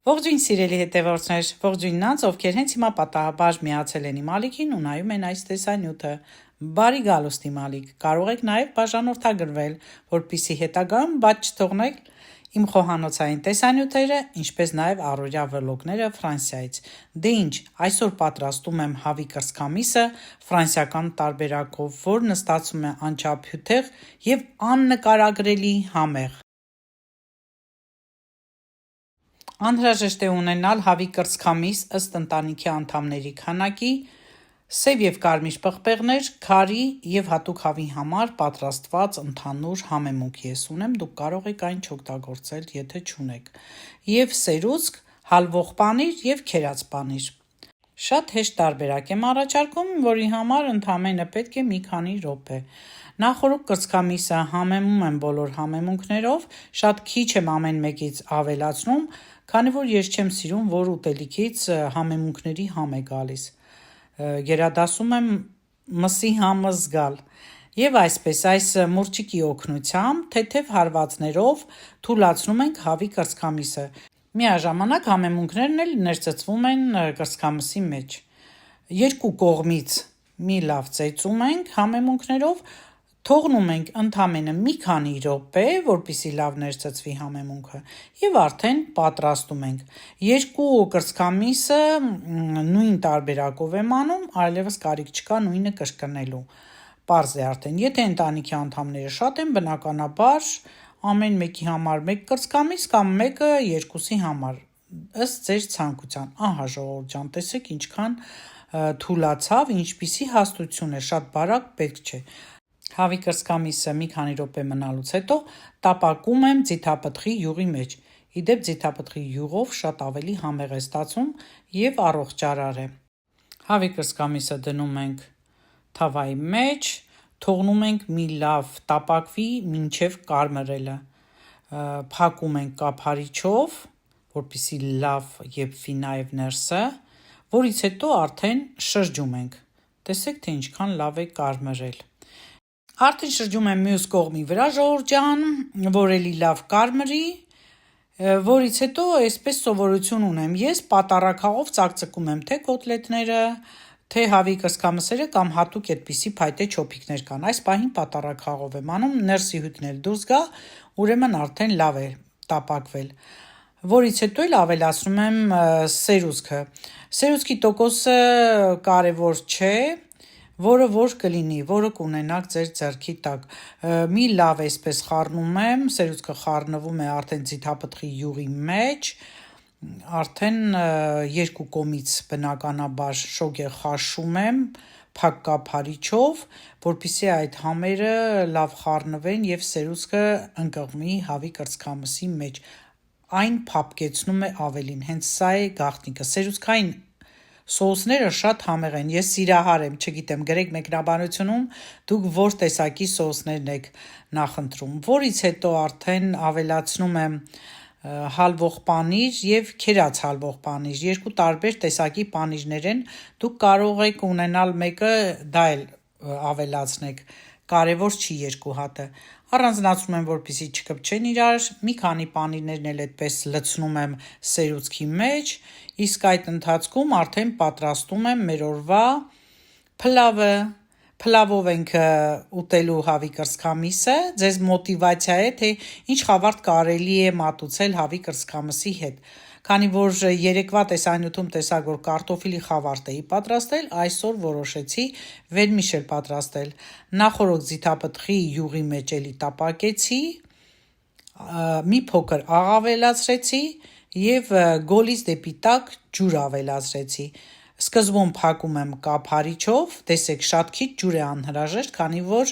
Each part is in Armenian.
Ողջույն սիրելի հետևորդներ, ողջույն նրանց, ովքեր հենց հիմա պատահաբար միացել են իմ ալիքին ու նայում են այս տեսանյութը։ Բարի գալուստ իմ ալիք, կարող եք նաև բաժանորդագրվել, որպեսզի հետագայում բաց չթողնեք իմ խոհանոցային տեսանյութերը, ինչպես նաև առօրյա վլոգները Ֆրանսիայից։ Դե ինչ, այսօր պատրաստում եմ հավի կրծքամիսը ֆրանսիական տարբերակով, որն ստացվում է անչափահյուտեղ եւ աննկարագրելի համեղ։ Անհրաժեշտ է ունենալ հավի կրծքամիս ըստ ընտանիքի անդամների քանակի, սև եւ կարմիր պղպեղներ, քարի եւ հատուկ հավի համար պատրաստված ընդհանուր համեմունք ես ունեմ, դուք կարող եք այն չօգտագործել, եթե չունեք, եւ սերուցք, հալվող պանիր եւ քերած պանիր։ Շատ հեշտ տարբերակ եմ առաջարկում, որի համար ընդամենը պետք է մի քանի րոպե։ Նախորդ կրծքամիսը համեմում եմ բոլոր համեմունքներով, շատ քիչ եմ ամեն մեկից ավելացնում, քանի որ ես չեմ սիրում, որ ուտելիքից համեմունքների համ է գալիս։ Գերադասում եմ մսի համը զգալ։ Եվ այսպես այս մուրճիկի օգնությամբ թեթև հարվածներով թուլացնում ենք հավի կրծքամիսը։ Միաժամանակ համեմունքներն էլ ներծծվում են կրծքամսի մեջ։ Երկու կողմից մի լավ ծեծում ենք համեմունքներով, թողնում ենք ընդամենը մի քանի րոպե, որպեսզի լավ ներծծվի համեմունքը, եւ արդեն պատրաստում ենք։ Երկու կրծքամիսը նույն տարբերակով եմ անում, այլևս կարիք չկա նույնը կրկնելու։ Պարզ է արդեն, եթե ընտանիքի անդամները շատ են, բնականաբար ամեն մեկի համար մեկ կրծքամիս կամ մեկը երկուսի համար, ըստ ձեր ցանկության։ Ահա ժողովուրդ ջան, տեսեք ինչքան թուլացավ, ինչպիսի հաստություն է, շատ բարակ պետք չէ։ Հավի կրծքամիսը մի քանի րոպե մնալուց հետո տապակում եմ ձիթապտղի յուղի մեջ։ Իդեպ ձիթապտղի յուղով շատ ավելի համեղ է ստացվում եւ առողջարար է։ Հավի կրծքամիսը դնում ենք թավայի մեջ, թողնում ենք մի լավ տապակվի մինչև կարմրելը։ Փակում ենք կափարիչով, որպեսզի լավ եփվի նաև ներսը, որից հետո արդեն շրջում ենք։ Տեսեք, թե ինչքան լավ է կարմրել։ Արդեն շրջում եմ մյուս կողմի վրա, ժողովուրդ ջան, որ էլի լավ կարմրի, որից հետո այսպես սովորություն ունեմ, ես պատառաքաղով ծակծկում եմ թե կոտլետները, թե հավի կրծքամսերը կամ հատուկ այդպիսի փայտե չոփիկներ կան։ Այս պահին պատառաքաղով եմ անում, ներսի հյութն էլ դուրս գա, ուրեմն արդեն լավ է տապակվել։ Որից հետո էլ ավելացնում եմ սերուցքը։ Սերուցքի տոկոսը կարևոր չէ, որը որ կլինի, որը կունենաք ձեր ձեռքի տակ։ Մի լավ այսպես խառնում եմ, սերուցքը խառնվում է արդեն ձիթապտղի յուղի մեջ, արդեն երկու կողմից բնականաբար շոգ խաշում եմ փակ կափարիչով, որպեսզի այդ համերը լավ խառնվեն եւ սերուցքը ընկղմի հավի կրծքամսի մեջ։ Այն փափկեցնում է ավելին, հենց սա է գաղտնիքը։ Սերուցքային սոուսները շատ համեղ են, ես սիրահար եմ, չգիտեմ, գրեք մեկնաբանությունում դուք որ տեսակի սոուսներն եք նախընտրում, որից հետո արդեն ավելացնում եմ հալվող պանիր եւ քերած հալվող պանիր, երկու տարբեր տեսակի պանիրներ են, դուք կարող եք ունենալ մեկը, դա էլ ավելացնեք, կարևոր չի երկու հատը։ Առանձնացնում եմ, որպեսզի չկպչեն իրար, մի քանի պանիրներն էլ այդպես լցնում եմ սերուցքի մեջ, իսկ այդ ընթացքում արդեն պատրաստում եմ մեր օրվա փլավը։ Փլավով ենք ուտելու հավի կրծքամիսը, ձեզ մոտիվացիա է, թե ինչ խավարտ կարելի է մատուցել հավի կրծքամսի հետ։ Քանի որ երեկվա տեսանյութում տեսակ, որ կարտոֆիլի խավարտ էի պատրաստել, այսօր որոշեցի վերմիշել պատրաստել։ Նախորդ ձիթապտղի յուղի մեջ էլի տապակեցի, մի փոքր աղ ավելացրեցի եւ գոլից դեպի տակ ջուր ավելացրեցի։ Սկզբում փակում եմ կափարիչով, տեսեք շատ քիչ ջուր է անհրաժեշտ, քանի որ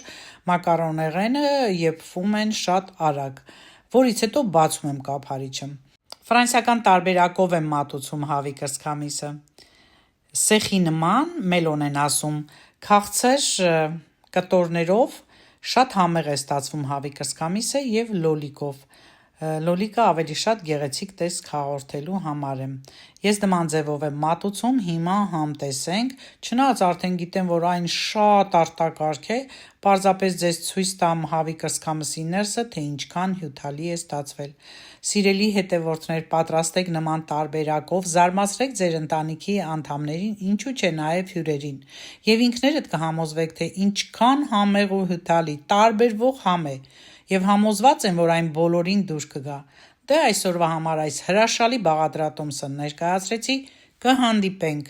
մակարոնեղենը եփվում են շատ արագ, որից հետո բացում եմ կափարիչը։ Ֆրանսիական տարբերակով եմ մատուցում հավի կրծքամիսը։ Սեխի նման մելոն են ասում, քաղցր կտորներով շատ համեղ է ստացվում հավի կրծքամիսը եւ լոլիկով։ լոլիկը ավելի շատ գեղեցիկ տեսք հաղորդելու համար եմ։ Ես նման ձևով եմ մատուցում, հիմա համ տեսենք, չնայած արդեն գիտեմ, որ այն շատ արտակարգ է, պարզապես ձեզ ցույց տամ հավի կրծքամսի ներսը, թե ինչքան հյութալի է ստացվել։ Սիրելի հետևորդներ, պատրաստեք նման տարբերակով, զարմացրեք ձեր ընտանիքի անդամներին, ինչու չէ նաև հյուրերին, եւ ինքներդ կհամոզվեք, թե ինչքան համեղ ու հյութալի, տարբերվող համ է, եւ համոզված եմ, որ այն բոլորին դուր կգա։ Դե այսօրվա համար այս հրաշալի բաղադրատոմսը ներկայացրեցի, կհանդիպենք։